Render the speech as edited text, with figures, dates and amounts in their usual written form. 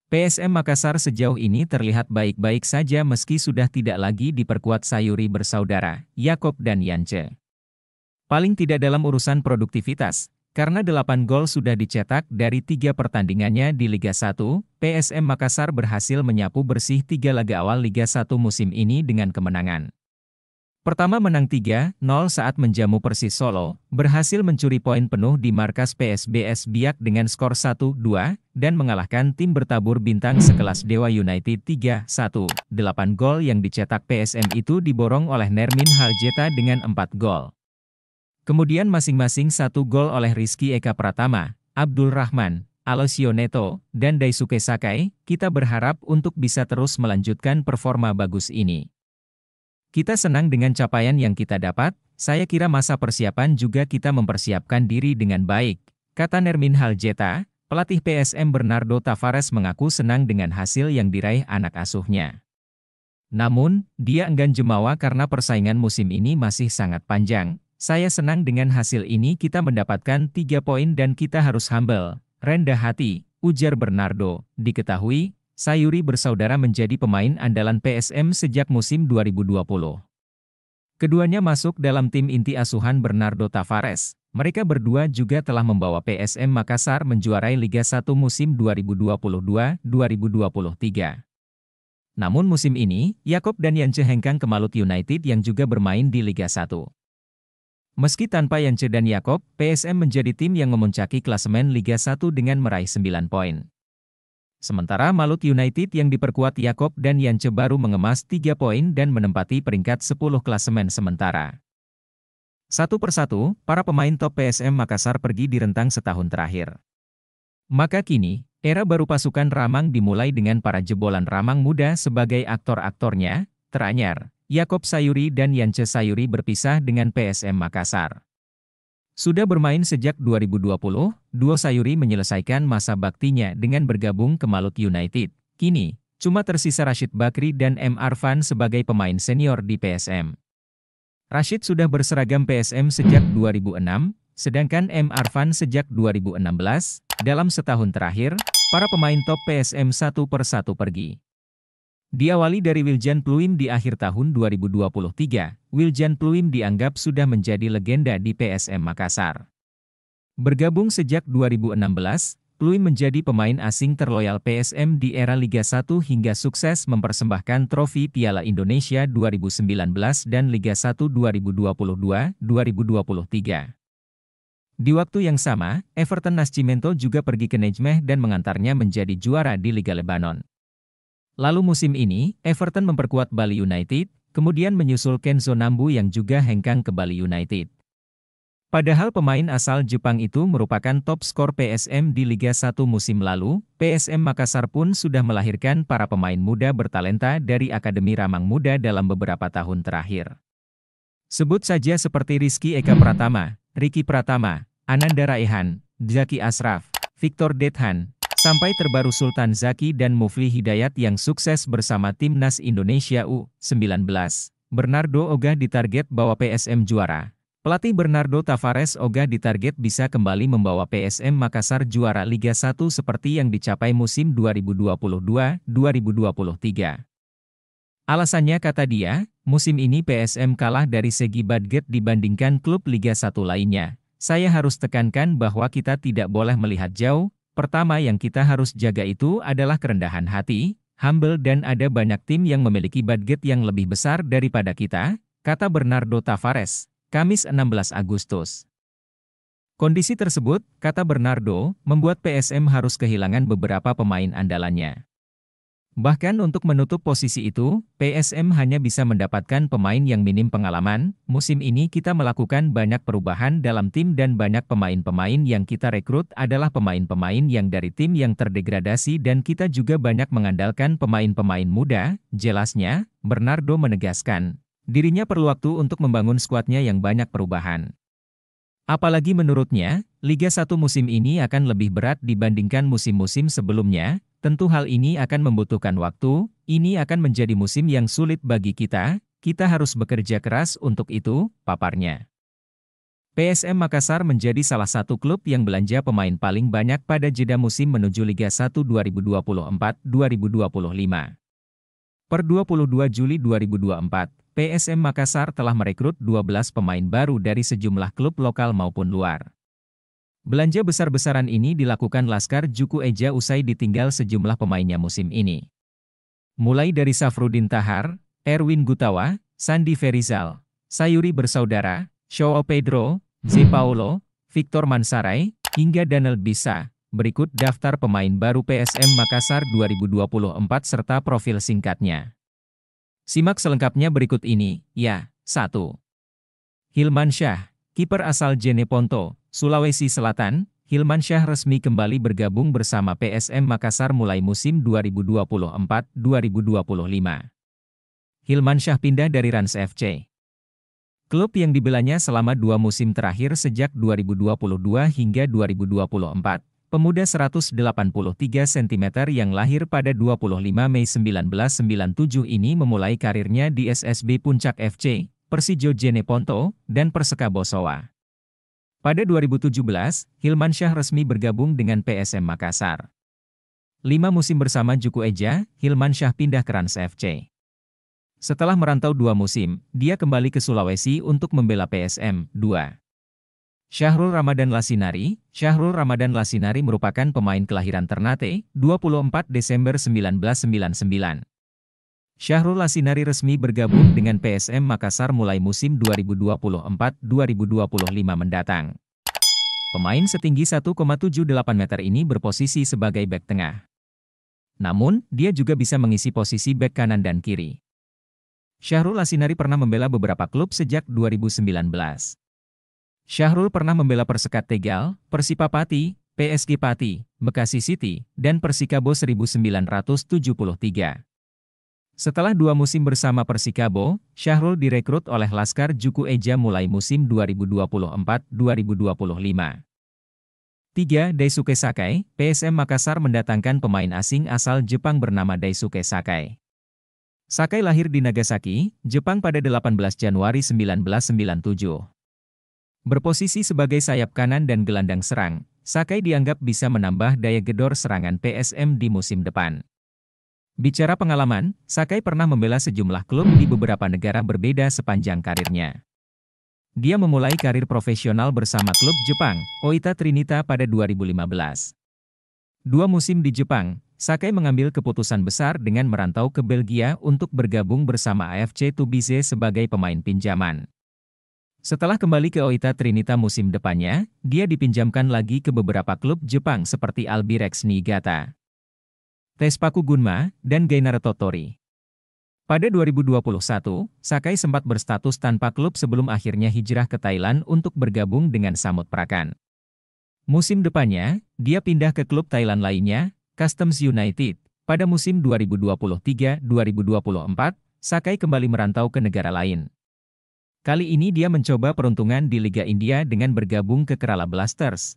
PSM Makassar sejauh ini terlihat baik-baik saja meski sudah tidak lagi diperkuat Sayuri bersaudara, Yakob dan Yance. Paling tidak dalam urusan produktivitas, karena 8 gol sudah dicetak dari 3 pertandingannya di Liga 1, PSM Makassar berhasil menyapu bersih 3 laga awal Liga 1 musim ini dengan kemenangan. Pertama menang 3-0 saat menjamu Persis Solo, berhasil mencuri poin penuh di markas PSBS Biak dengan skor 1-2, dan mengalahkan tim bertabur bintang sekelas Dewa United 3-1. 8 gol yang dicetak PSM itu diborong oleh Nermin Haljeta dengan 4 gol. Kemudian masing-masing 1 gol oleh Rizky Eka Pratama, Abdul Rahman, Alessio Neto, dan Daisuke Sakai. Kita berharap untuk bisa terus melanjutkan performa bagus ini. Kita senang dengan capaian yang kita dapat, saya kira masa persiapan juga kita mempersiapkan diri dengan baik, kata Nermin Haljeta. Pelatih PSM Bernardo Tavares mengaku senang dengan hasil yang diraih anak asuhnya. Namun, dia enggan jumawa karena persaingan musim ini masih sangat panjang. Saya senang dengan hasil ini, kita mendapatkan 3 poin dan kita harus humble, rendah hati, ujar Bernardo. Diketahui, Sayuri bersaudara menjadi pemain andalan PSM sejak musim 2020. Keduanya masuk dalam tim inti asuhan Bernardo Tavares. Mereka berdua juga telah membawa PSM Makassar menjuarai Liga 1 musim 2022-2023. Namun musim ini, Yakob dan Yance hengkang ke Malut United yang juga bermain di Liga 1. Meski tanpa Yance dan Yakob, PSM menjadi tim yang memuncaki klasemen Liga 1 dengan meraih 9 poin. Sementara Malut United yang diperkuat Yakob dan Yance baru mengemas 3 poin dan menempati peringkat 10 klasemen sementara. Satu persatu, para pemain top PSM Makassar pergi di rentang setahun terakhir. Maka kini, era baru pasukan Ramang dimulai dengan para jebolan Ramang muda sebagai aktor-aktornya, teranyar. Yakob Sayuri dan Yance Sayuri berpisah dengan PSM Makassar. Sudah bermain sejak 2020, duo Sayuri menyelesaikan masa baktinya dengan bergabung ke Malut United. Kini, cuma tersisa Rashid Bakri dan M. Arfan sebagai pemain senior di PSM. Rashid sudah berseragam PSM sejak 2006, sedangkan M. Arfan sejak 2016. Dalam setahun terakhir, para pemain top PSM satu persatu pergi. Diawali dari Wiljan Pluim di akhir tahun 2023, Wiljan Pluim dianggap sudah menjadi legenda di PSM Makassar. Bergabung sejak 2016, Pluim menjadi pemain asing terloyal PSM di era Liga 1 hingga sukses mempersembahkan trofi Piala Indonesia 2019 dan Liga 1 2022-2023. Di waktu yang sama, Everton Nascimento juga pergi ke Nejmeh dan mengantarnya menjadi juara di Liga Lebanon. Lalu musim ini, Everton memperkuat Bali United, kemudian menyusul Kenzo Nambu yang juga hengkang ke Bali United. Padahal pemain asal Jepang itu merupakan top skor PSM di Liga 1 musim lalu, PSM Makassar pun sudah melahirkan para pemain muda bertalenta dari Akademi Ramang Muda dalam beberapa tahun terakhir. Sebut saja seperti Rizky Eka Pratama, Ricky Pratama, Ananda Raihan, Zaki Asraf, Victor Dethan, sampai terbaru Sultan Zaki dan Mufli Hidayat yang sukses bersama Timnas Indonesia U19. Bernardo ogah ditarget bawa PSM juara. Pelatih Bernardo Tavares ogah ditarget bisa kembali membawa PSM Makassar juara Liga 1 seperti yang dicapai musim 2022-2023. Alasannya kata dia, musim ini PSM kalah dari segi budget dibandingkan klub Liga 1 lainnya. Saya harus tekankan bahwa kita tidak boleh melihat jauh. Pertama yang kita harus jaga itu adalah kerendahan hati, humble dan ada banyak tim yang memiliki budget yang lebih besar daripada kita, kata Bernardo Tavares, Kamis 16 Agustus. Kondisi tersebut, kata Bernardo, membuat PSM harus kehilangan beberapa pemain andalannya. Bahkan untuk menutup posisi itu, PSM hanya bisa mendapatkan pemain yang minim pengalaman. Musim ini kita melakukan banyak perubahan dalam tim dan banyak pemain-pemain yang kita rekrut adalah pemain-pemain yang dari tim yang terdegradasi dan kita juga banyak mengandalkan pemain-pemain muda, jelasnya. Bernardo menegaskan, dirinya perlu waktu untuk membangun skuadnya yang banyak perubahan. Apalagi menurutnya, Liga 1 musim ini akan lebih berat dibandingkan musim-musim sebelumnya. Tentu hal ini akan membutuhkan waktu, ini akan menjadi musim yang sulit bagi kita harus bekerja keras untuk itu, paparnya. PSM Makassar menjadi salah satu klub yang belanja pemain paling banyak pada jeda musim menuju Liga 1 2024-2025. Per 22 Juli 2024, PSM Makassar telah merekrut 12 pemain baru dari sejumlah klub lokal maupun luar. Belanja besar-besaran ini dilakukan Laskar Juku Eja usai ditinggal sejumlah pemainnya musim ini. Mulai dari Safrudin Tahar, Erwin Gutawa, Sandi Ferizal, Sayuri Bersaudara, Joao Pedro, Z. Paulo, Victor Mansaray, hingga Daniel Bisa. Berikut daftar pemain baru PSM Makassar 2024 serta profil singkatnya. Simak selengkapnya berikut ini. Ya, 1. Hilmansyah, kiper asal Jeneponto, Sulawesi Selatan. Hilmansyah resmi kembali bergabung bersama PSM Makassar mulai musim 2024-2025. Hilmansyah pindah dari Rans FC. Klub yang dibelanya selama 2 musim terakhir sejak 2022 hingga 2024. Pemuda 183 cm yang lahir pada 25 Mei 1997 ini memulai karirnya di SSB Puncak FC, Persijo Jeneponto, dan Persekabo Sowa. Pada 2017, Hilmansyah resmi bergabung dengan PSM Makassar. 5 musim bersama Juku Eja, Hilmansyah pindah ke Rans FC. Setelah merantau 2 musim, dia kembali ke Sulawesi untuk membela PSM. 2. Syahrul Ramadan Lasinari. Syahrul Ramadan Lasinari merupakan pemain kelahiran Ternate, 24 Desember 1999. Syahrul Lasinari resmi bergabung dengan PSM Makassar mulai musim 2024-2025 mendatang. Pemain setinggi 1,78 meter ini berposisi sebagai bek tengah. Namun, dia juga bisa mengisi posisi bek kanan dan kiri. Syahrul Lasinari pernah membela beberapa klub sejak 2019. Syahrul pernah membela Persekat Tegal, Persipa Pati, PSG Pati, Bekasi City, dan Persikabo 1973. Setelah 2 musim bersama Persikabo, Syahrul direkrut oleh Laskar Juku Eja mulai musim 2024-2025. 3. Daisuke Sakai. PSM Makassar mendatangkan pemain asing asal Jepang bernama Daisuke Sakai. Sakai lahir di Nagasaki, Jepang pada 18 Januari 1997. Berposisi sebagai sayap kanan dan gelandang serang, Sakai dianggap bisa menambah daya gedor serangan PSM di musim depan. Bicara pengalaman, Sakai pernah membela sejumlah klub di beberapa negara berbeda sepanjang karirnya. Dia memulai karir profesional bersama klub Jepang, Oita Trinita pada 2015. 2 musim di Jepang, Sakai mengambil keputusan besar dengan merantau ke Belgia untuk bergabung bersama AFC Tubize sebagai pemain pinjaman. Setelah kembali ke Oita Trinita musim depannya, dia dipinjamkan lagi ke beberapa klub Jepang seperti Albirex Niigata, Tespaku Gunma, dan Gainare Tottori. Pada 2021, Sakai sempat berstatus tanpa klub sebelum akhirnya hijrah ke Thailand untuk bergabung dengan Samut Prakan. Musim depannya, dia pindah ke klub Thailand lainnya, Customs United. Pada musim 2023-2024, Sakai kembali merantau ke negara lain. Kali ini dia mencoba peruntungan di Liga India dengan bergabung ke Kerala Blasters.